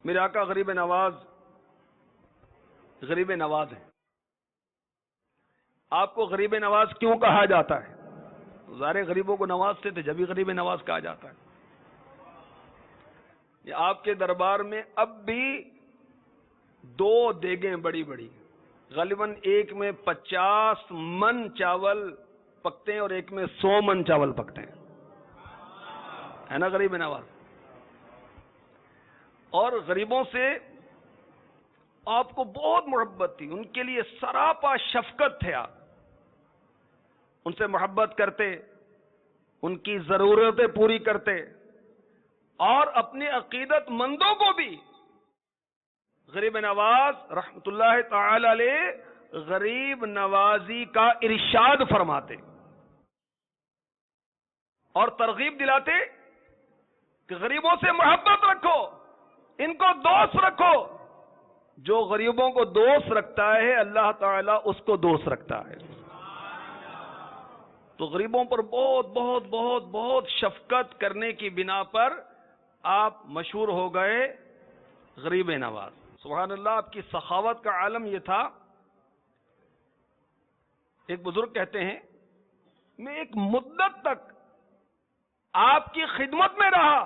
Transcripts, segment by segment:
میرے آقا غریب نواز ہیں. آپ کو غریب نواز کیوں کہا جاتا ہے؟ ظاہر غریبوں کو نوازتے تھے جبھی غریب نواز کہا جاتا ہے. یہ آپ کے دربار میں اب بھی 2 دیگیں بڑی بڑی، غالباً ایک میں 50 من چاول پکتے ہیں اور ایک میں 100 من چاول پکتے ہیں، ہے نا غریب نواز. اور غریبوں سے آپ کو بہت محبت تھی، ان کے لیے سراپا شفقت تھے. آپ ان سے محبت کرتے، ان کی ضرورتیں پوری کرتے، اور اپنے عقیدت مندوں کو بھی غریب نواز رحمت اللہ تعالی علیہ غریب نوازی کا ارشاد فرماتے اور ترغیب دلاتے کہ غریبوں سے محبت رکھو، ان کو دوست رکھو. جو غریبوں کو دوست رکھتا ہے اللہ تعالیٰ اس کو دوست رکھتا ہے. تو غریبوں پر بہت بہت بہت بہت شفقت کرنے کی بنا پر آپ مشہور ہو گئے غریب نواز. سبحان اللہ. آپ کی سخاوت کا عالم یہ تھا. ایک بزرگ کہتے ہیں میں ایک مدت تک آپ کی خدمت میں رہا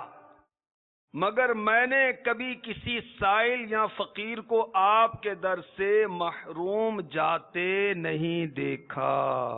مگر میں نے کبھی کسی سائل یا فقیر کو آپ کے در سے محروم جاتے نہیں دیکھا.